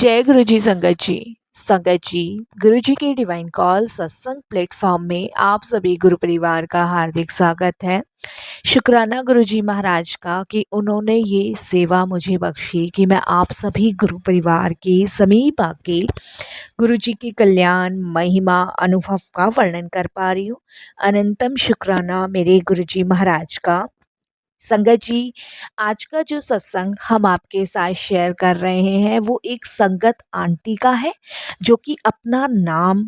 जय गुरु जी संगत जी। संगत जी, गुरु जी के डिवाइन कॉल सत्संग प्लेटफॉर्म में आप सभी गुरु परिवार का हार्दिक स्वागत है। शुक्राना गुरु जी महाराज का कि उन्होंने ये सेवा मुझे बख्शी कि मैं आप सभी गुरु परिवार के समीप आके गुरु जी के कल्याण महिमा अनुभव का वर्णन कर पा रही हूँ। अनंतम शुक्राना मेरे गुरु जी महाराज का। संगत जी, आज का जो सत्संग हम आपके साथ शेयर कर रहे हैं वो एक संगत आंटी का है जो कि अपना नाम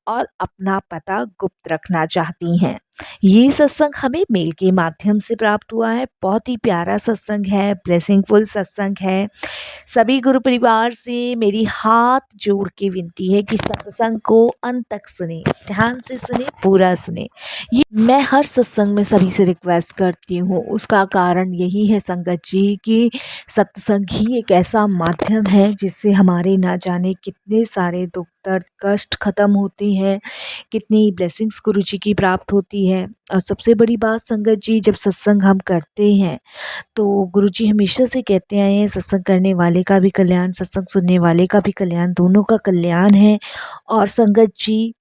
और अपना पता गुप्त रखना चाहती हैं। ये सत्संग हमें मेल के माध्यम से प्राप्त हुआ है। बहुत ही प्यारा सत्संग है, ब्लेसिंगफुल सत्संग है। सभी गुरु परिवार से मेरी हाथ जोड़ के विनती है कि सत्संग को अंत तक सुने, ध्यान से सुने, पूरा सुने। ये मैं हर सत्संग में सभी से रिक्वेस्ट करती हूँ। उसका कारण यही है संगत जी कि सत्संग ही एक ऐसा माध्यम है जिससे हमारे ना जाने कितने सारे दुख दर्द कष्ट खत्म होते हैं, कितनी ब्लेसिंग्स गुरु जी की प्राप्त होती है। और सबसे बड़ी बात संगत जी, जब सत्संग हम करते हैं तो गुरुजी हमेशा से कहते आए हैं सत्संग करने वाले का भी कल्याण, सत्संग सुनने वाले का भी कल्याण, दोनों का कल्याण है। और संगत जी,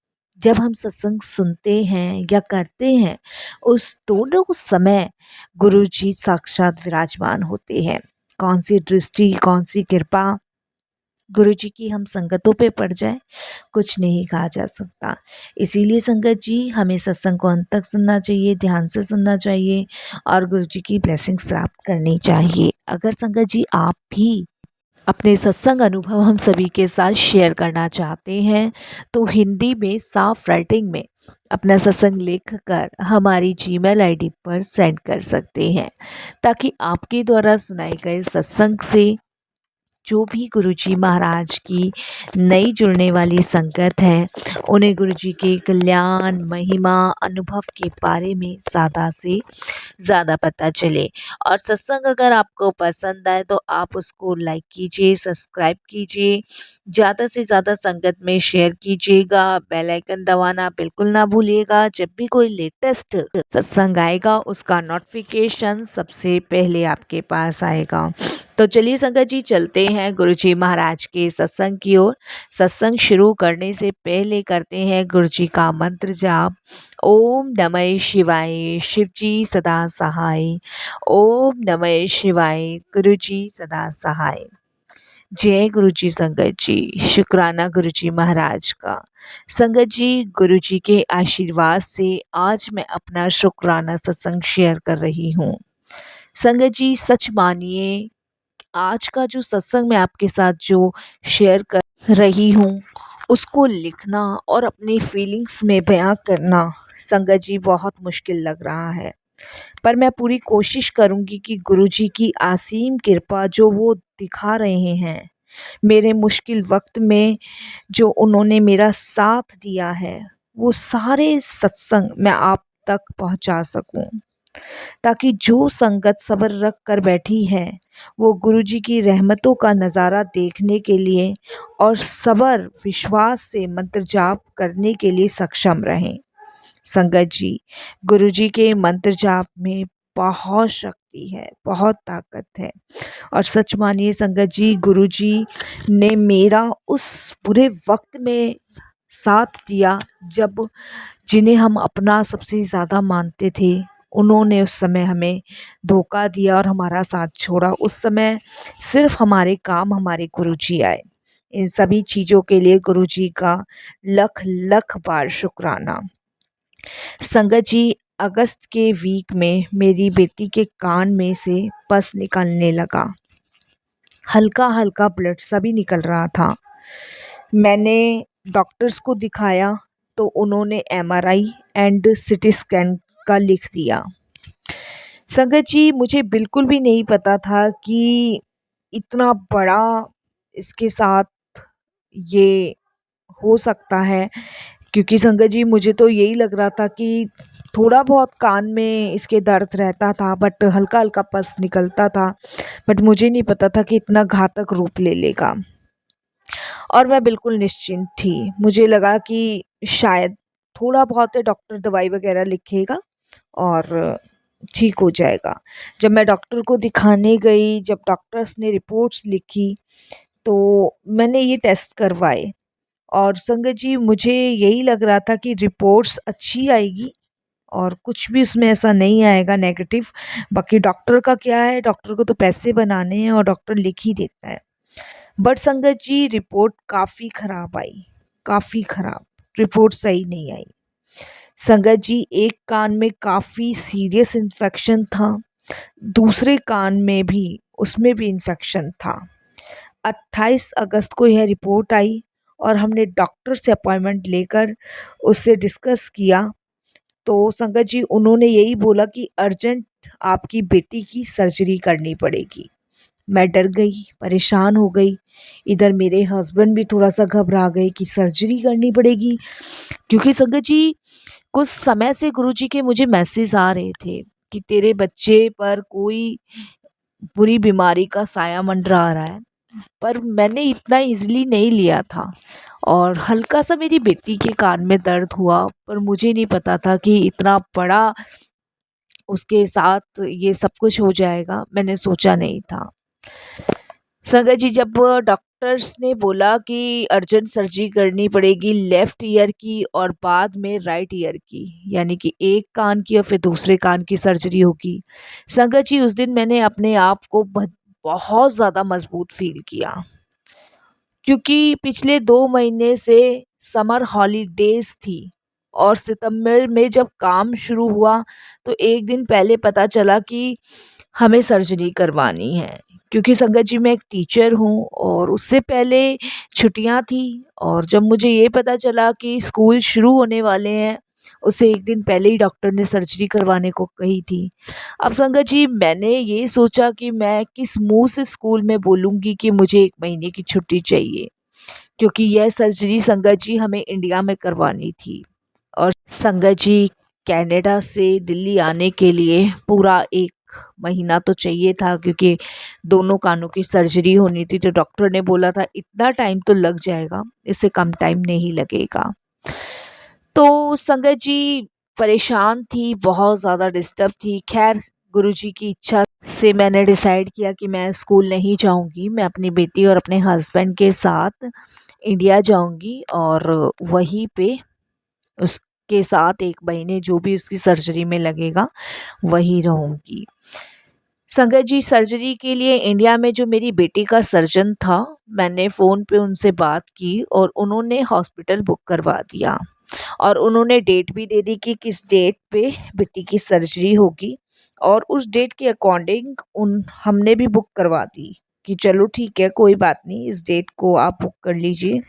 जब हम सत्संग सुनते हैं या करते हैं उस दोनों समय गुरुजी साक्षात विराजमान होते हैं। कौन सी दृष्टि, कौन सी कृपा गुरुजी की हम संगतों पे पड़ जाए, कुछ नहीं कहा जा सकता। इसीलिए संगत जी, हमें सत्संग को अंत तक सुनना चाहिए, ध्यान से सुनना चाहिए और गुरुजी की ब्लेसिंग्स प्राप्त करनी चाहिए। अगर संगत जी आप भी अपने सत्संग अनुभव हम सभी के साथ शेयर करना चाहते हैं तो हिंदी में साफ राइटिंग में अपना सत्संग लिख कर हमारी जीमेल आईडी पर सेंड कर सकते हैं, ताकि आपके द्वारा सुनाए गए सत्संग से जो भी गुरुजी महाराज की नई जुड़ने वाली संगत है उन्हें गुरुजी के कल्याण महिमा अनुभव के बारे में ज़्यादा से ज़्यादा पता चले। और सत्संग अगर आपको पसंद आए तो आप उसको लाइक कीजिए, सब्सक्राइब कीजिए, ज़्यादा से ज़्यादा संगत में शेयर कीजिएगा, बेल आइकन दबाना बिल्कुल ना भूलिएगा। जब भी कोई लेटेस्ट सत्संग आएगा उसका नोटिफिकेशन सबसे पहले आपके पास आएगा। तो चलिए संगत जी, चलते हैं गुरुजी महाराज के सत्संग की ओर। सत्संग शुरू करने से पहले करते हैं गुरुजी का मंत्र जाप। ओम नमः शिवाय, शिवजी सदा सहाय। ओम नमः शिवाय, गुरुजी सदा सहाय। जय गुरुजी संगत जी। शुक्राना गुरुजी महाराज का। संगत जी, गुरुजी के आशीर्वाद से आज मैं अपना शुक्राना सत्संग शेयर कर रही हूँ। संगत जी, सच मानिए, आज का जो सत्संग मैं आपके साथ जो शेयर कर रही हूँ उसको लिखना और अपनी फीलिंग्स में बयां करना संगत जी बहुत मुश्किल लग रहा है। पर मैं पूरी कोशिश करूँगी कि गुरुजी की असीम कृपा जो वो दिखा रहे हैं मेरे मुश्किल वक्त में, जो उन्होंने मेरा साथ दिया है, वो सारे सत्संग मैं आप तक पहुंचा सकूं, ताकि जो संगत सब्र रख कर बैठी है वो गुरुजी की रहमतों का नज़ारा देखने के लिए और सब्र विश्वास से मंत्र जाप करने के लिए सक्षम रहें। संगत जी, गुरुजी के मंत्र जाप में बहुत शक्ति है, बहुत ताकत है। और सच मानिए संगत जी, गुरुजी ने मेरा उस बुरे वक्त में साथ दिया जब जिन्हें हम अपना सबसे ज़्यादा मानते थे उन्होंने उस समय हमें धोखा दिया और हमारा साथ छोड़ा। उस समय सिर्फ हमारे काम हमारे गुरुजी आए। इन सभी चीज़ों के लिए गुरुजी का लख लख बार शुक्राना। संगत जी, अगस्त के वीक में मेरी बेटी के कान में से पस निकलने लगा। हल्का हल्का ब्लड सा भी निकल रहा था। मैंने डॉक्टर्स को दिखाया तो उन्होंने एमआरआई एंड सिटी स्कैन का लिख दिया। संगत जी, मुझे बिल्कुल भी नहीं पता था कि इतना बड़ा इसके साथ ये हो सकता है, क्योंकि संगत जी मुझे तो यही लग रहा था कि थोड़ा बहुत कान में इसके दर्द रहता था, बट हल्का हल्का पस निकलता था, बट मुझे नहीं पता था कि इतना घातक रूप ले लेगा। और मैं बिल्कुल निश्चिंत थी। मुझे लगा कि शायद थोड़ा बहुत डॉक्टर दवाई वगैरह लिखेगा और ठीक हो जाएगा। जब मैं डॉक्टर को दिखाने गई, जब डॉक्टर्स ने रिपोर्ट्स लिखी तो मैंने ये टेस्ट करवाए और संगत जी मुझे यही लग रहा था कि रिपोर्ट्स अच्छी आएगी और कुछ भी उसमें ऐसा नहीं आएगा नेगेटिव। बाकी डॉक्टर का क्या है, डॉक्टर को तो पैसे बनाने हैं और डॉक्टर लिख ही देता है। बट संगत जी रिपोर्ट काफ़ी ख़राब आई, काफ़ी ख़राब रिपोर्ट सही नहीं आई। संगत जी एक कान में काफ़ी सीरियस इन्फेक्शन था, दूसरे कान में भी उसमें भी इन्फेक्शन था। 28 अगस्त को यह रिपोर्ट आई और हमने डॉक्टर से अपॉइंटमेंट लेकर उससे डिस्कस किया। तो संगत जी उन्होंने यही बोला कि अर्जेंट आपकी बेटी की सर्जरी करनी पड़ेगी। मैं डर गई, परेशान हो गई। इधर मेरे हस्बैंड भी थोड़ा-सा घबरा गए कि सर्जरी करनी पड़ेगी, क्योंकि संगत जी कुछ समय से गुरुजी के मुझे मैसेज आ रहे थे कि तेरे बच्चे पर कोई बुरी बीमारी का साया मंडरा रहा है। पर मैंने इतना ईज़िली नहीं लिया था और हल्का-सा मेरी बेटी के कान में दर्द हुआ, पर मुझे नहीं पता था कि इतना बड़ा उसके साथ ये सब कुछ हो जाएगा, मैंने सोचा नहीं था। संगत जी जब डॉक्टर्स ने बोला कि अर्जेंट सर्जरी करनी पड़ेगी लेफ़्ट ईयर की और बाद में राइट ईयर की, यानी कि एक कान की और फिर दूसरे कान की सर्जरी होगी। संगत जी उस दिन मैंने अपने आप को बहुत ज़्यादा मजबूत फ़ील किया, क्योंकि पिछले 2 महीने से समर हॉलीडेज़ थी और सितंबर में जब काम शुरू हुआ तो 1 दिन पहले पता चला कि हमें सर्जरी करवानी है। क्योंकि संगत जी मैं एक टीचर हूँ और उससे पहले छुट्टियाँ थी और जब मुझे ये पता चला कि स्कूल शुरू होने वाले हैं, उससे 1 दिन पहले ही डॉक्टर ने सर्जरी करवाने को कही थी। अब संगत जी मैंने ये सोचा कि मैं किस मुँह से स्कूल में बोलूँगी कि मुझे 1 महीने की छुट्टी चाहिए, क्योंकि यह सर्जरी संगत जी हमें इंडिया में करवानी थी। और संगत जी कनाडा से दिल्ली आने के लिए पूरा 1 महीना तो चाहिए था, क्योंकि दोनों कानों की सर्जरी होनी थी। तो डॉक्टर ने बोला था इतना टाइम तो लग जाएगा, इससे कम टाइम नहीं लगेगा। तो संगत जी परेशान थी, बहुत ज़्यादा डिस्टर्ब थी। ख़ैर गुरुजी की इच्छा से मैंने डिसाइड किया कि मैं स्कूल नहीं जाऊँगी, मैं अपनी बेटी और अपने हस्बैंड के साथ इंडिया जाऊँगी और वहीं पे उसके साथ 1 महीने जो भी उसकी सर्जरी में लगेगा वहीं रहूँगी। संगत जी सर्जरी के लिए इंडिया में जो मेरी बेटी का सर्जन था, मैंने फ़ोन पे उनसे बात की और उन्होंने हॉस्पिटल बुक करवा दिया और उन्होंने डेट भी दे दी कि किस डेट पे बेटी की सर्जरी होगी और उस डेट के अकॉर्डिंग उन हमने भी बुक करवा दी कि चलो ठीक है, कोई बात नहीं, इस डेट को आप बुक कर लीजिए।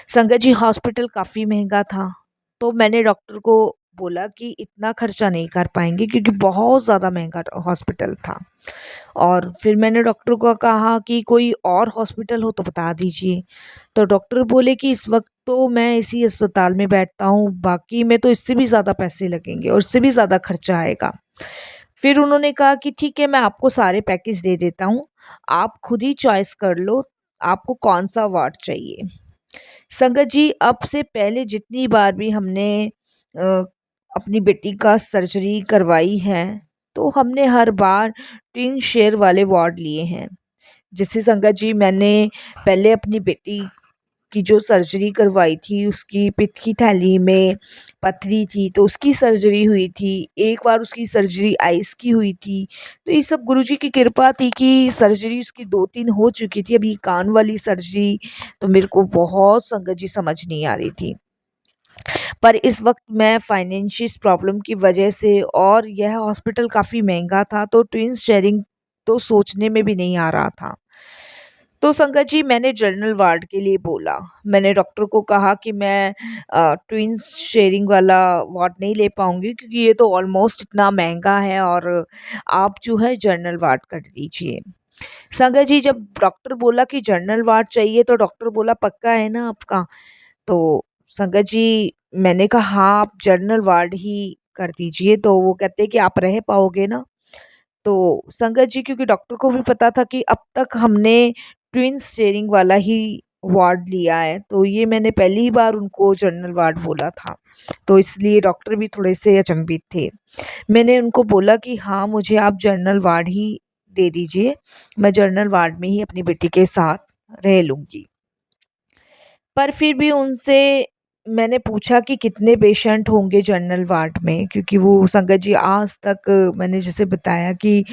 संगत जी हॉस्पिटल काफ़ी महंगा था, तो मैंने डॉक्टर को बोला कि इतना खर्चा नहीं कर पाएँगे, क्योंकि बहुत ज़्यादा महंगा हॉस्पिटल था। और फिर मैंने डॉक्टर को कहा कि कोई और हॉस्पिटल हो तो बता दीजिए। तो डॉक्टर बोले कि इस वक़्त तो मैं इसी अस्पताल में बैठता हूँ, बाकी में तो इससे भी ज़्यादा पैसे लगेंगे और इससे भी ज़्यादा खर्चा आएगा। फिर उन्होंने कहा कि ठीक है, मैं आपको सारे पैकेज दे देता हूँ, आप खुद ही चॉइस कर लो, आपको कौन-सा वार्ड चाहिए। संगत जी अब से पहले जितनी बार भी हमने अ, अपनी बेटी का सर्जरी करवाई है, तो हमने हर बार ट्विन शेयर वाले वार्ड लिए हैं। जैसे संगत जी मैंने पहले अपनी बेटी की जो सर्जरी करवाई थी, उसकी पित्त की थैली में पथरी थी, तो उसकी सर्जरी हुई थी। एक बार उसकी सर्जरी आइस की हुई थी। तो ये सब गुरुजी की कृपा थी कि सर्जरी उसकी 2-3 हो चुकी थी। अभी कान वाली सर्जरी तो मेरे को बहुत संगत जी समझ नहीं आ रही थी। पर इस वक़्त मैं फाइनेंशियल प्रॉब्लम की वजह से और यह हॉस्पिटल काफ़ी महँगा था, तो ट्विन्स शेयरिंग तो सोचने में भी नहीं आ रहा था। तो संगत जी मैंने जनरल वार्ड के लिए बोला। मैंने डॉक्टर को कहा कि मैं ट्विन्स शेयरिंग वाला वार्ड नहीं ले पाऊँगी, क्योंकि ये तो ऑलमोस्ट इतना महँगा है और आप जो है जनरल वार्ड कर दीजिए। संगत जी जब डॉक्टर बोला कि जनरल वार्ड चाहिए, तो डॉक्टर बोला पक्का है ना आपका? तो संगत जी मैंने कहा हाँ, आप जनरल वार्ड ही कर दीजिए। तो वो कहते हैं कि आप रह पाओगे ना? तो संगत जी क्योंकि डॉक्टर को भी पता था कि अब तक हमने ट्विन्स शेयरिंग वाला ही वार्ड लिया है, तो ये मैंने पहली बार उनको जनरल वार्ड बोला था, तो इसलिए डॉक्टर भी थोड़े से अचंभित थे। मैंने उनको बोला कि हाँ, मुझे आप जनरल वार्ड ही दे दीजिए, मैं जनरल वार्ड में ही अपनी बेटी के साथ रह लूँगी। पर फिर भी उनसे मैंने पूछा कि कितने पेशेंट होंगे जनरल वार्ड में, क्योंकि वो संगत जी आज तक मैंने जैसे बताया कि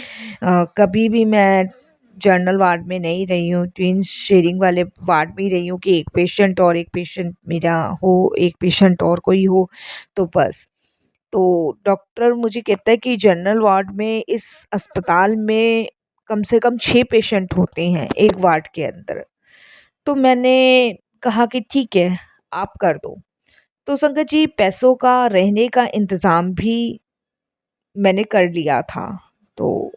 कभी भी मैं जनरल वार्ड में नहीं रही हूँ, ट्विन्स शेयरिंग वाले वार्ड में ही रही हूँ कि एक पेशेंट और एक पेशेंट मेरा हो, एक पेशेंट और कोई हो तो बस। तो डॉक्टर मुझे कहता है कि जनरल वार्ड में इस अस्पताल में कम से कम 6 पेशेंट होते हैं एक वार्ड के अंदर। तो मैंने कहा कि ठीक है, आप कर दो। तो संगत जी पैसों का, रहने का इंतज़ाम भी मैंने कर लिया था। तो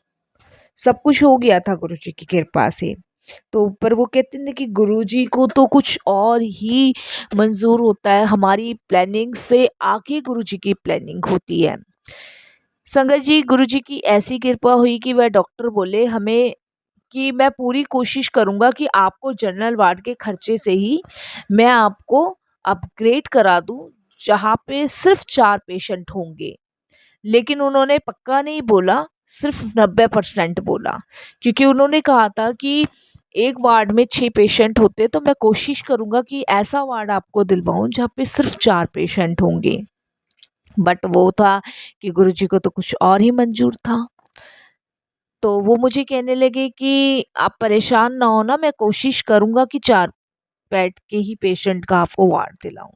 सब कुछ हो गया था गुरुजी की कृपा से। तो पर वो कहते हैं ना कि गुरुजी को तो कुछ और ही मंज़ूर होता है, हमारी प्लानिंग से आगे गुरुजी की प्लानिंग होती है। संगत जी गुरुजी की ऐसी कृपा हुई कि वह डॉक्टर बोले हमें कि मैं पूरी कोशिश करूँगा कि आपको जनरल वार्ड के खर्चे से ही मैं आपको अपग्रेड करा दूँ, जहाँ पे सिर्फ़ 4 पेशेंट होंगे। लेकिन उन्होंने पक्का नहीं बोला, सिर्फ़ 90% बोला, क्योंकि उन्होंने कहा था कि एक वार्ड में 6 पेशेंट होते तो मैं कोशिश करूँगा कि ऐसा वार्ड आपको दिलवाऊँ जहाँ पे सिर्फ़ 4 पेशेंट होंगे। बट वो था कि गुरुजी को तो कुछ और ही मंज़ूर था। तो वो मुझे कहने लगे कि आप परेशान ना होना, मैं कोशिश करूँगा कि 4 बेड के ही पेशेंट का आपको वार्ड दिलाऊँ।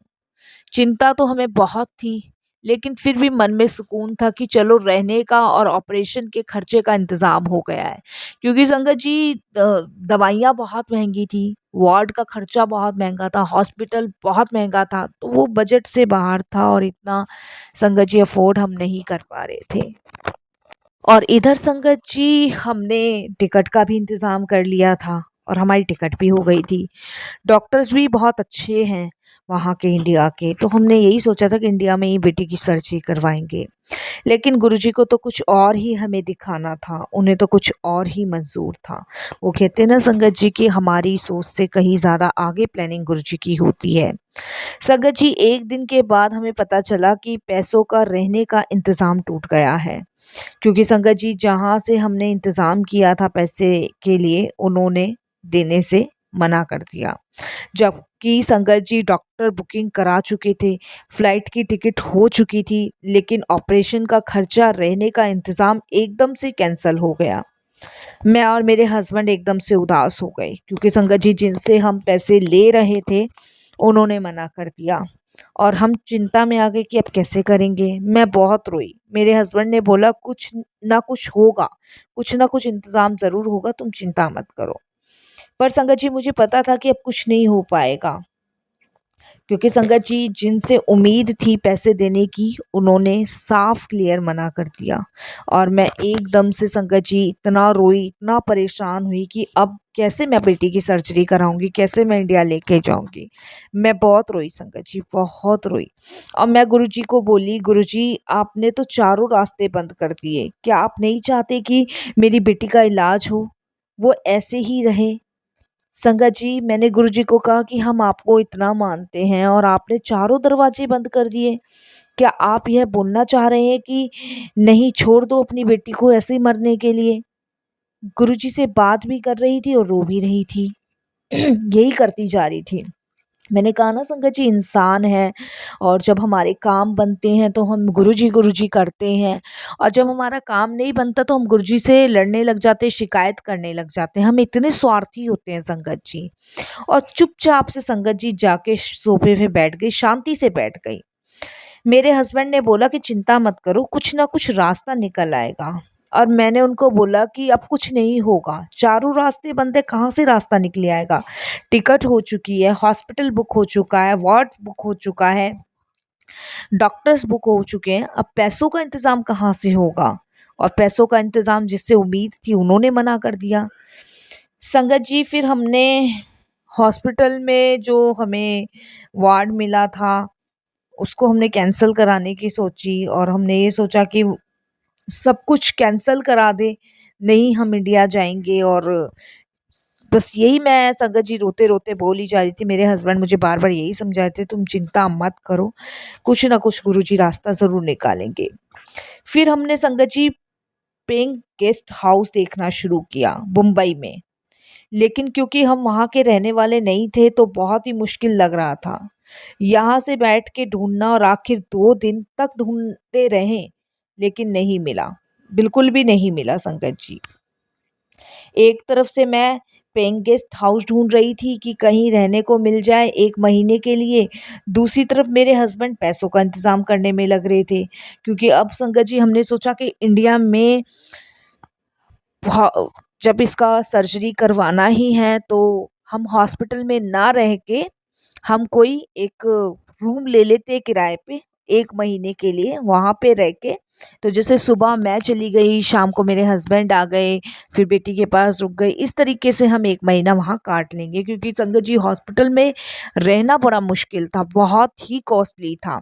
चिंता तो हमें बहुत थी, लेकिन फिर भी मन में सुकून था कि चलो रहने का और ऑपरेशन के खर्चे का इंतज़ाम हो गया है। क्योंकि संगत जी दवाइयाँ बहुत महँगी थी, वार्ड का खर्चा बहुत महँगा था, हॉस्पिटल बहुत महँगा था, तो वो बजट से बाहर था और इतना संगत जी अफ़ोर्ड हम नहीं कर पा रहे थे। और इधर संगत जी हमने टिकट का भी इंतज़ाम कर लिया था और हमारी टिकट भी हो गई थी। डॉक्टर्स भी बहुत अच्छे हैं वहाँ के इंडिया के, तो हमने यही सोचा था कि इंडिया में ही बेटी की सर्जरी करवाएँगे। लेकिन गुरुजी को तो कुछ और ही हमें दिखाना था, उन्हें तो कुछ और ही मंज़ूर था। वो कहते हैं ना संगत जी कि हमारी सोच से कहीं ज़्यादा आगे प्लानिंग गुरुजी की होती है। संगत जी एक दिन के बाद हमें पता चला कि पैसों का, रहने का इंतज़ाम टूट गया है। क्योंकि संगत जी जहाँ से हमने इंतज़ाम किया था पैसे के लिए, उन्होंने देने से मना कर दिया। जबकि संगत जी डॉक्टर बुकिंग करा चुके थे, फ्लाइट की टिकट हो चुकी थी, लेकिन ऑपरेशन का खर्चा, रहने का इंतज़ाम एकदम से कैंसल हो गया। मैं और मेरे हस्बैंड एकदम से उदास हो गए, क्योंकि संगत जी जिनसे हम पैसे ले रहे थे, उन्होंने मना कर दिया और हम चिंता में आ गए कि अब कैसे करेंगे। मैं बहुत रोई। मेरे हस्बैंड ने बोला कुछ ना कुछ होगा, कुछ ना कुछ इंतज़ाम ज़रूर होगा, तुम चिंता मत करो। पर संगत जी मुझे पता था कि अब कुछ नहीं हो पाएगा, क्योंकि संगत जी जिनसे उम्मीद थी पैसे देने की, उन्होंने साफ क्लियर मना कर दिया। और मैं एकदम से संगत जी इतना रोई, इतना परेशान हुई कि अब कैसे मैं बेटी की सर्जरी कराऊंगी, कैसे मैं इंडिया लेके जाऊंगी। मैं बहुत रोई संगत जी, बहुत रोई। और मैं गुरुजी को बोली, गुरुजी आपने तो चारों रास्ते बंद कर दिए, क्या आप नहीं चाहते कि मेरी बेटी का इलाज हो, वो ऐसे ही रहे। संगत जी मैंने गुरुजी को कहा कि हम आपको इतना मानते हैं और आपने चारों दरवाजे बंद कर दिए। क्या आप यह बोलना चाह रहे हैं कि नहीं, छोड़ दो अपनी बेटी को ऐसे ही मरने के लिए? गुरुजी से बात भी कर रही थी और रो भी रही थी। यही करती जा रही थी। मैंने कहा ना संगत जी इंसान है, और जब हमारे काम बनते हैं तो हम गुरुजी गुरुजी करते हैं, और जब हमारा काम नहीं बनता तो हम गुरुजी से लड़ने लग जाते हैं, शिकायत करने लग जाते हैं। हम इतने स्वार्थी होते हैं संगत जी। और चुपचाप से संगत जी जाके सोफे पे बैठ गई, शांति से बैठ गई। मेरे हस्बैंड ने बोला कि चिंता मत करो, कुछ ना कुछ रास्ता निकल आएगा। और मैंने उनको बोला कि अब कुछ नहीं होगा, चारों रास्ते बंद है, कहाँ से रास्ता निकल आएगा। टिकट हो चुकी है, हॉस्पिटल बुक हो चुका है, वार्ड बुक हो चुका है, डॉक्टर्स बुक हो चुके हैं, अब पैसों का इंतज़ाम कहाँ से होगा। और पैसों का इंतज़ाम जिससे उम्मीद थी, उन्होंने मना कर दिया। संगत जी फिर हमने हॉस्पिटल में जो हमें वार्ड मिला था, उसको हमने कैंसल कराने की सोची, और हमने ये सोचा कि सब कुछ कैंसल करा दें, नहीं हम इंडिया जाएँगे। और बस यही मैं संगत जी रोते-रोते बोल ही जा रही थी। मेरे हस्बैंड मुझे बार-बार यही समझा रहे थे, तुम चिंता मत करो, कुछ ना कुछ गुरुजी रास्ता ज़रूर निकालेंगे। फिर हमने संगत जी पेइंग गेस्ट हाउस देखना शुरू किया मुंबई में। लेकिन क्योंकि हम वहाँ के रहने वाले नहीं थे तो बहुत ही मुश्किल लग रहा था। यहाँ से बैठ के ढूँढना और आखिर 2 दिन तक ढूँढते रहे, लेकिन नहीं मिला, बिल्कुल भी नहीं मिला संगत जी। एक तरफ से मैं पेइंग गेस्ट हाउस ढूँढ रही थी कि कहीं रहने को मिल जाए 1 महीने के लिए, दूसरी तरफ मेरे हस्बैंड पैसों का इंतज़ाम करने में लग रहे थे। क्योंकि अब संगत जी हमने सोचा कि इंडिया में जब इसका सर्जरी करवाना ही है तो हम हॉस्पिटल में ना रह के हम कोई एक रूम ले लेते किराए पे 1 महीने के लिए वहाँ पे रह के। तो जैसे सुबह मैं चली गई, शाम को मेरे हस्बैंड आ गए, फिर बेटी के पास रुक गए, इस तरीके से हम 1 महीना वहाँ काट लेंगे। क्योंकि संगत जी हॉस्पिटल में रहना बड़ा मुश्किल था, बहुत ही कॉस्टली था।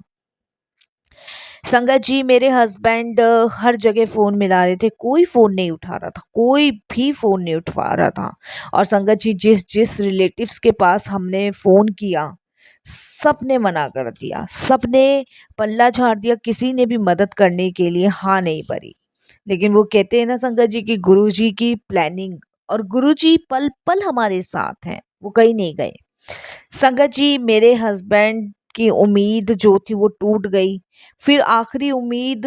संगत जी मेरे हस्बैंड हर जगह फ़ोन मिला रहे थे, कोई फ़ोन नहीं उठा रहा था, कोई भी फ़ोन नहीं उठा रहा था। और संगत जी जिस रिलेटिव्स के पास हमने फ़ोन किया, सबने मना कर दिया, सबने पल्ला झाड़ दिया, किसी ने भी मदद करने के लिए हाँ नहीं भरी। लेकिन वो कहते हैं ना संगत जी कि गुरुजी की प्लानिंग, और गुरुजी पल-पल हमारे साथ हैं, वो कहीं नहीं गए। संगत जी मेरे हस्बैंड की उम्मीद जो थी वो टूट गई। फिर आखिरी उम्मीद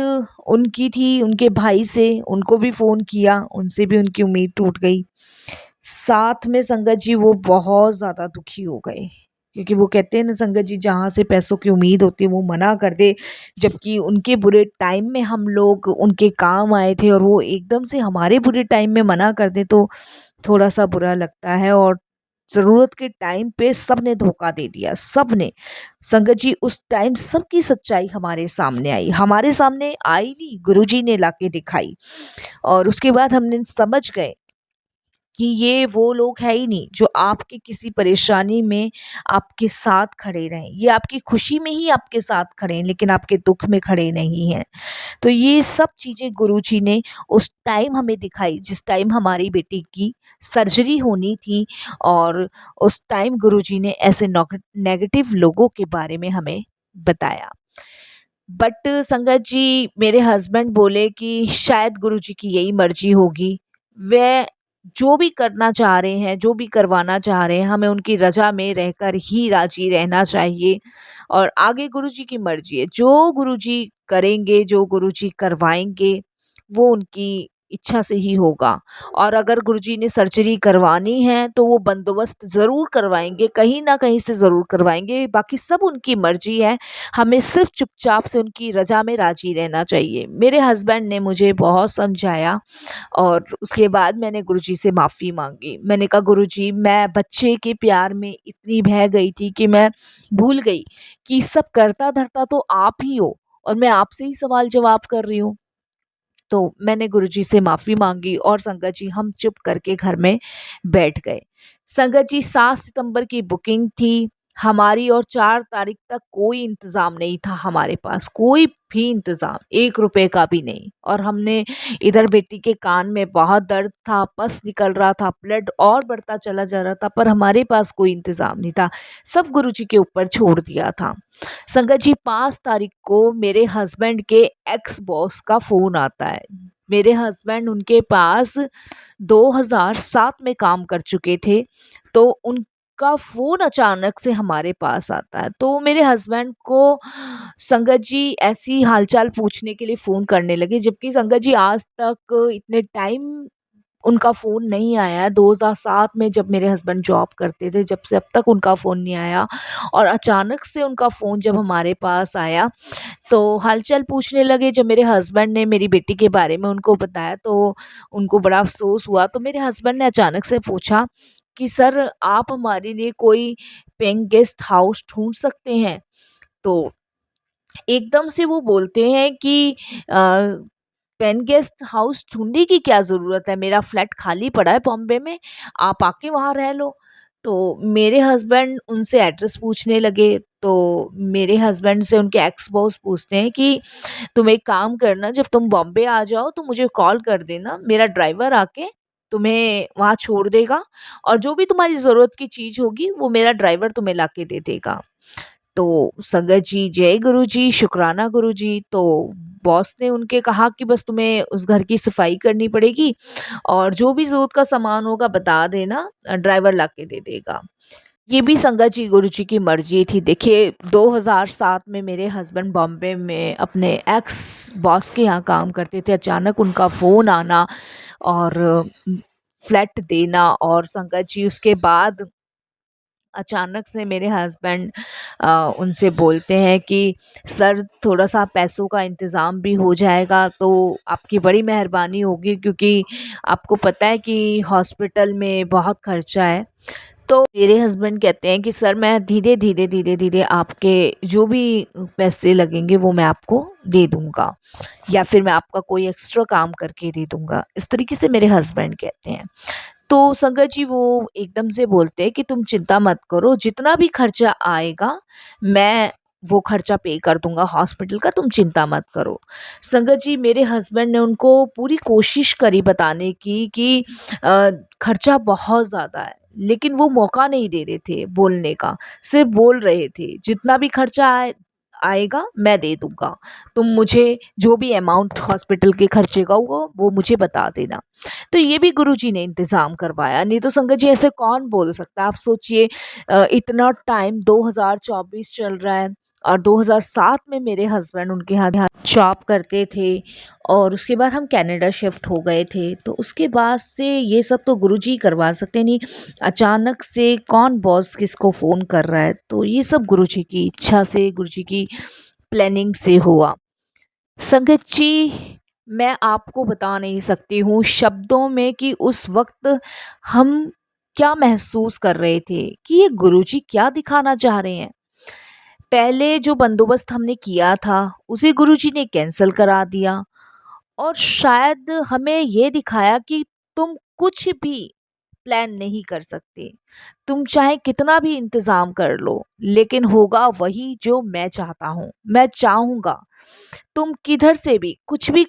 उनकी थी उनके भाई से, उनको भी फ़ोन किया, उनसे भी उनकी उम्मीद टूट गई। साथ में संगत जी वो बहुत ज़्यादा दुखी हो गए। क्योंकि वो कहते हैं ना संगत जी जहाँ से पैसों की उम्मीद होती है वो मना कर दे, जबकि उनके बुरे टाइम में हम लोग उनके काम आए थे और वो एकदम से हमारे बुरे टाइम में मना कर दें तो थोड़ा-सा बुरा लगता है। और ज़रूरत के टाइम पे सबने धोखा दे दिया, सबने। संगत जी उस टाइम सबकी सच्चाई हमारे सामने आई। हमारे सामने आई नहीं, गुरुजी ने लाके दिखाई। और उसके बाद हमने समझ गए कि ये वो लोग है ही नहीं जो आपकी किसी परेशानी में आपके साथ खड़े रहें। ये आपकी खुशी में ही आपके साथ खड़े हैं, लेकिन आपके दुःख में खड़े नहीं हैं। तो ये सब चीज़ें गुरुजी ने उस टाइम हमें दिखाई जिस टाइम हमारी बेटी की सर्जरी होनी थी। और उस टाइम गुरुजी ने ऐसे नेगेटिव लोगों के बारे में हमें बताया। बट संगत जी मेरे हस्बैंड बोले कि शायद गुरुजी की यही मर्जी होगी। वह जो भी करना चाह रहे हैं, जो भी करवाना चाह रहे हैं, हमें उनकी रज़ा में रहकर ही राज़ी रहना चाहिए। और आगे गुरुजी की मर्ज़ी है, जो गुरुजी करेंगे, जो गुरुजी करवाएँगे, वो उनकी इच्छा से ही होगा। और अगर गुरुजी ने सर्जरी करवानी है, तो वो बंदोबस्त ज़रूर करवाएँगे, कहीं न कहीं से ज़रूर करवाएँगे, बाकी सब उनकी मर्ज़ी है। हमें सिर्फ़ चुपचाप से उनकी रज़ा में राज़ी रहना चाहिए। मेरे हस्बैंड ने मुझे बहुत समझाया और उसके बाद मैंने गुरुजी से माफ़ी माँगी। मैंने कहा गुरुजी मैं बच्चे के प्यार में इतनी बह गई थी कि मैं भूल गई कि सब करता-धरता तो आप ही हो और मैं आपसे ही सवाल-जवाब कर रही हूँ। तो मैंने गुरुजी से माफ़ी माँगी और संगत जी हम चुप करके घर में बैठ गए। संगत जी 7 सितंबर की बुकिंग थी हमारी और 4 तारीख तक कोई इंतज़ाम नहीं था हमारे पास, कोई भी इंतज़ाम, 1 रुपए का भी नहीं। और हमने इधर बेटी के कान में बहुत दर्द था, पस निकल रहा था, ब्लड और बढ़ता चला जा रहा था, पर हमारे पास कोई इंतज़ाम नहीं था, सब गुरुजी के ऊपर छोड़ दिया था। संगत जी 5 तारीख को मेरे हस्बैंड के एक्स बॉस का फ़ोन आता है। मेरे हस्बैंड उनके पास 2007 में काम कर चुके थे, तो उनका फ़ोन अचानक से हमारे पास आता है। तो मेरे हस्बैंड को संगत जी ऐसी हाल-चाल पूछने के लिए फ़ोन करने लगे, जबकि संगत जी आज तक इतने टाइम उनका फ़ोन नहीं आया। 2007 में जब मेरे हस्बैंड जॉब करते थे, जब से अब तक उनका फ़ोन नहीं आया। और अचानक से उनका फ़ोन जब हमारे पास आया, तो हाल-चाल पूछने लगे। जब मेरे हस्बैंड ने मेरी बेटी के बारे में उनको बताया, तो उनको बड़ा अफ़सोस हुआ। तो मेरे हस्बैंड ने अचानक से पूछा कि सर आप हमारे लिए कोई पेइंग गेस्ट हाउस ढूँढ सकते हैं? तो एकदम से वो बोलते हैं कि पेन गेस्ट हाउस ढूँढने की क्या ज़रूरत है? मेरा फ्लैट खाली पड़ा है बॉम्बे में, आप आके वहाँ रह लो। तो मेरे हस्बैंड उनसे एड्रेस पूछने लगे, तो मेरे हस्बैंड से उनके एक्स बॉस पूछते हैं कि तुम एक काम करना, जब तुम बॉम्बे आ जाओ तो मुझे कॉल कर देना, मेरा ड्राइवर आके तुम्हें वहाँ छोड़ देगा और जो भी तुम्हारी ज़रूरत की चीज़ होगी वो मेरा ड्राइवर तुम्हें लाके दे देगा। तो संगत जी जय गुरुजी, शुक्राना गुरुजी। तो बॉस ने उनके कहा कि बस तुम्हें उस घर की सफाई करनी पड़ेगी और जो भी ज़रूरत का सामान होगा बता देना, ड्राइवर ला के दे देगा। ये भी संगत जी गुरुजी की मर्ज़ी थी। देखिए 2007 में मेरे हस्बैंड बॉम्बे में अपने एक्स बॉस के यहाँ काम करते थे। अचानक उनका फ़ोन आना और फ्लैट देना, और संगत जी उसके बाद अचानक से मेरे हस्बैंड उनसे बोलते हैं कि सर थोड़ा-सा पैसों का इंतज़ाम भी हो जाएगा तो आपकी बड़ी मेहरबानी होगी, क्योंकि आपको पता है कि हॉस्पिटल में बहुत खर्चा है। तो मेरे हस्बैंड कहते हैं कि सर मैं धीरे-धीरे, धीरे-धीरे आपके जो भी पैसे लगेंगे वो मैं आपको दे दूँगा, या फिर मैं आपका कोई एक्स्ट्रा काम करके दे दूँगा। इस तरीके से मेरे हस्बैंड कहते हैं। तो संगत जी वो एकदम से बोलते हैं कि तुम चिंता मत करो, जितना भी खर्चा आएगा मैं वो खर्चा पे कर दूँगा हॉस्पिटल का, तुम चिंता मत करो। संगत जी मेरे हस्बैंड ने उनको पूरी कोशिश करी बताने की कि खर्चा बहुत ज़्यादा है, लेकिन वो मौका नहीं दे रहे थे बोलने का। सिर्फ़ बोल रहे थे, जितना भी खर्चा आएगा मैं दे दूँगा। तुम मुझे जो भी अमाउंट हॉस्पिटल के खर्चे का होगा वो मुझे बता देना। तो ये भी गुरुजी ने इंतज़ाम करवाया, नहीं तो संगत जी ऐसे कौन बोल सकता है। आप सोचिए इतना टाइम 2024 चल रहा है और 2007 में मेरे हस्बैंड उनके यहाँ जॉब करते थे और उसके बाद हम कनाडा शिफ्ट हो गए थे। तो उसके बाद से ये सब तो गुरुजी ही करवा सकते, नहीं अचानक से कौन बॉस किसको फ़ोन कर रहा है। तो ये सब गुरुजी की इच्छा से, गुरुजी की प्लानिंग से हुआ। संगत जी मैं आपको बता नहीं सकती हूँ शब्दों में कि उस वक्त हम क्या महसूस कर रहे थे कि ये गुरुजी क्या दिखाना चाह रहे हैं। पहले जो बंदोबस्त हमने किया था उसे गुरुजी ने कैंसल करा दिया, और शायद हमें ये दिखाया कि तुम कुछ भी प्लान नहीं कर सकते। तुम चाहे कितना भी इंतज़ाम कर लो, लेकिन होगा वही जो मैं चाहता हूँ, मैं चाहूँगा। तुम किधर से भी कुछ भी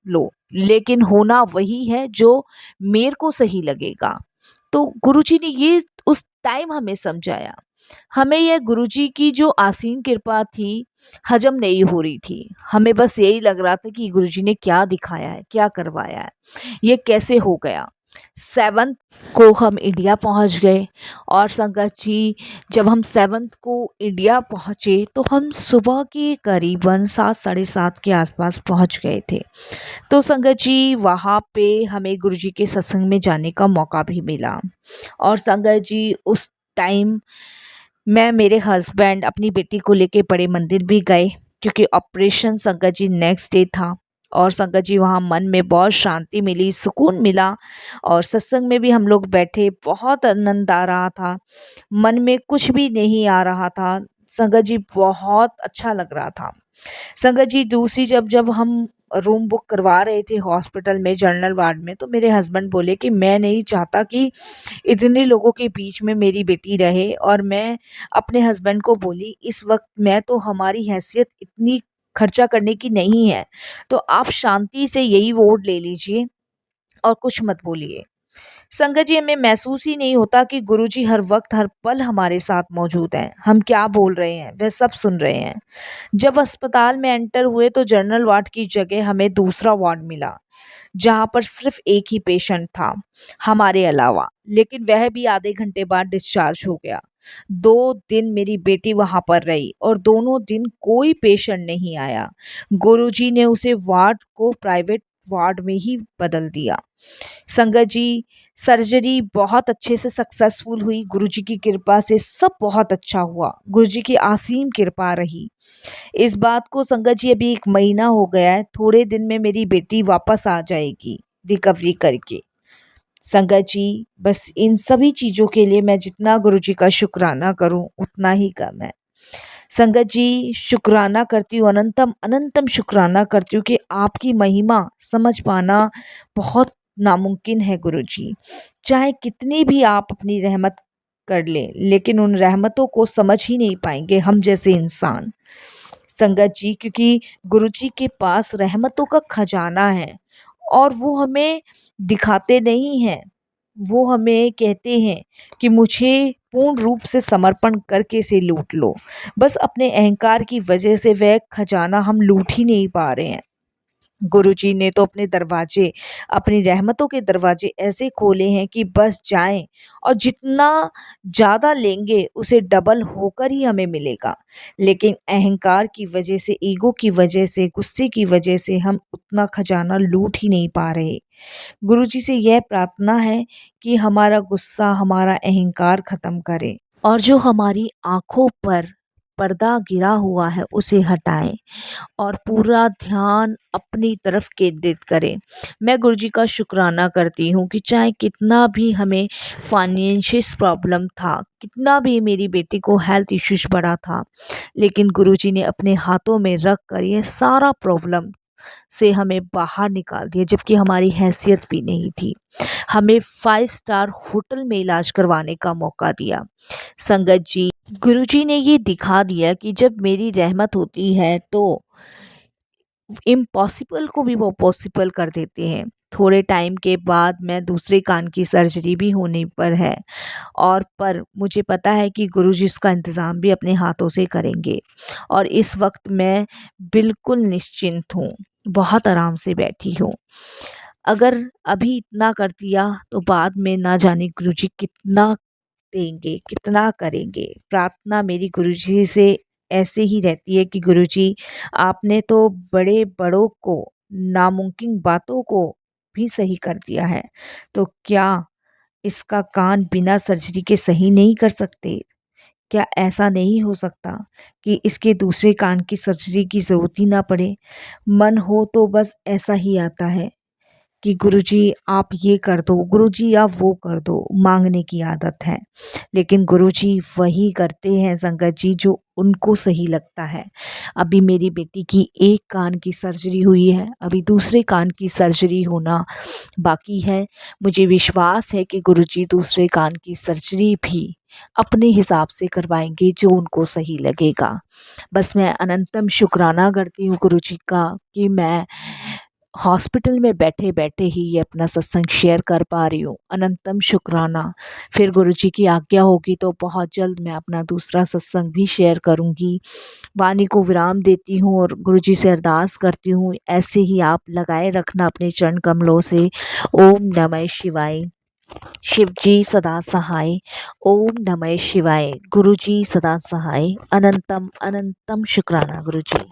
लो, लेकिन होना वही है जो मेरे को सही लगेगा। तो गुरुजी ने ये उस टाइम हमें समझाया। हमें यह गुरुजी की जो असीम कृपा थी हजम नहीं हो रही थी। हमें बस यही लग रहा था कि गुरुजी ने क्या दिखाया है, क्या करवाया है, ये कैसे हो गया। 7th को हम इंडिया पहुंच गए, और संगत जी जब हम 7th को इंडिया पहुंचे तो हम सुबह के करीबन 7 साढ़े 7 के आसपास पहुंच गए थे। तो संगत जी वहाँ पे हमें गुरुजी के सत्संग में जाने का मौका भी मिला, और संगत जी उस टाइम मैं, मेरे हस्बैंड अपनी बेटी को लेके बड़े मंदिर भी गए, क्योंकि ऑपरेशन संगत जी नेक्स्ट डे था। और संगत जी वहाँ मन में बहुत शांति मिली, सुकून मिला, और सत्संग में भी हम लोग बैठे, बहुत आनंद आ रहा था, मन में कुछ भी नहीं आ रहा था। संगत जी बहुत अच्छा लग रहा था। संगत जी दूसरी जब जब हम रूम बुक करवा रहे थे हॉस्पिटल में जनरल वार्ड में, तो मेरे हस्बैंड बोले कि मैं नहीं चाहता कि इतने लोगों के बीच में मेरी बेटी रहे। और मैं अपने हस्बैंड को बोली इस वक्त मैं तो, हमारी हैसियत इतनी खर्चा करने की नहीं है, तो आप शांति से यही वार्ड ले लीजिए और कुछ मत बोलिए। संगत जी हमें महसूस ही नहीं होता कि गुरुजी हर वक्त हर पल हमारे साथ मौजूद हैं। हम क्या बोल रहे हैं वह सब सुन रहे हैं। जब अस्पताल में एंटर हुए तो जनरल वार्ड की जगह हमें दूसरा वार्ड मिला, जहाँ पर सिर्फ एक ही पेशेंट था हमारे अलावा, लेकिन वह भी आधे घंटे बाद डिस्चार्ज हो गया। 2 दिन मेरी बेटी वहां पर रही और दोनों दिन कोई पेशेंट नहीं आया। गुरुजी ने उसे वार्ड को प्राइवेट वार्ड में ही बदल दिया। संगत जी सर्जरी बहुत अच्छे से सक्सेसफुल हुई, गुरुजी की कृपा से सब बहुत अच्छा हुआ, गुरुजी की असीम कृपा रही। इस बात को संगत जी अभी 1 महीना हो गया है, थोड़े दिन में मेरी बेटी वापस आ जाएगी रिकवरी करके। संगत जी बस इन सभी चीज़ों के लिए मैं जितना गुरुजी का शुक्राना करूं उतना ही कम है। संगत जी शुक्राना करती हूँ, अनंतम अनंतम शुक्राना करती हूँ कि आपकी महिमा समझ पाना बहुत नामुमकिन है गुरुजी। चाहे कितनी भी आप अपनी रहमत कर लें, लेकिन उन रहमतों को समझ ही नहीं पाएंगे हम जैसे इंसान। संगत जी क्योंकि गुरुजी के पास रहमतों का खजाना है, और वो हमें दिखाते नहीं हैं, वो हमें कहते हैं कि मुझे पूर्ण रूप से समर्पण करके इसे लूट लो। बस अपने अहंकार की वजह से वह खजाना हम लूट ही नहीं पा रहे हैं। गुरुजी ने तो अपने दरवाजे, अपनी रहमतों के दरवाजे ऐसे खोले हैं कि बस जाएं और जितना ज़्यादा लेंगे उसे डबल होकर ही हमें मिलेगा। लेकिन अहंकार की वजह से, ईगो की वजह से, गुस्से की वजह से हम उतना खजाना लूट ही नहीं पा रहे। गुरुजी से यह प्रार्थना है कि हमारा गुस्सा, हमारा अहंकार खत्म करें और जो हमारी आँखों पर पर्दा गिरा हुआ है उसे हटाएं और पूरा ध्यान अपनी तरफ केंद्रित करें। मैं गुरुजी का शुक्राना करती हूँ कि चाहे कितना भी हमें फाइनेंशियल प्रॉब्लम था, कितना भी मेरी बेटी को हेल्थ इश्यूज बढ़ा था, लेकिन गुरुजी ने अपने हाथों में रख कर ये सारा प्रॉब्लम से हमें बाहर निकाल दिया, जबकि हमारी हैसियत भी नहीं थी। हमें 5 स्टार होटल में इलाज करवाने का मौका दिया। संगत जी, गुरुजी ने ये दिखा दिया कि जब मेरी रहमत होती है तो इम्पॉसिबल को भी वो पॉसिबल कर देते हैं। थोड़े टाइम के बाद मैं दूसरे कान की सर्जरी भी होने पर है, और पर मुझे पता है कि गुरुजी इसका इंतज़ाम भी अपने हाथों से करेंगे और इस वक्त मैं बिल्कुल निश्चिंत हूँ, बहुत आराम से बैठी हूँ। अगर अभी इतना कर दिया तो बाद में ना जाने गुरुजी कितना देंगे, कितना करेंगे। प्रार्थना मेरी गुरुजी से ऐसे ही रहती है कि गुरुजी, आपने तो बड़े बड़ों को, नामुमकिन बातों को भी सही कर दिया है, तो क्या इसका कान बिना सर्जरी के सही नहीं कर सकते? क्या ऐसा नहीं हो सकता कि इसके दूसरे कान की सर्जरी की ज़रूरत ही ना पड़े? मन हो तो बस ऐसा ही आता है कि गुरुजी आप ये कर दो, गुरुजी आप वो कर दो, मांगने की आदत है। लेकिन गुरुजी वही करते हैं संगत जी जो उनको सही लगता है। अभी मेरी बेटी की एक कान की सर्जरी हुई है, अभी दूसरे कान की सर्जरी होना बाकी है। मुझे विश्वास है कि गुरुजी दूसरे कान की सर्जरी भी अपने हिसाब से करवाएंगे जो उनको सही लगेगा। बस मैं अनंतम शुक्राना करती हूँ गुरुजी का कि मैं हॉस्पिटल में बैठे बैठे ही ये अपना सत्संग शेयर कर पा रही हूँ। अनंतम शुक्राना। फिर गुरुजी की आज्ञा होगी तो बहुत जल्द मैं अपना दूसरा सत्संग भी शेयर करूँगी। वाणी को विराम देती हूँ और गुरुजी से अरदास करती हूँ, ऐसे ही आप लगाए रखना अपने चरण कमलों से। ओम नमः शिवाय। शिव जी सदा सहाय। ओम नमः शिवाय। गुरुजी सदा सहाय। अनंतम अनंतम शुक्राना गुरुजी।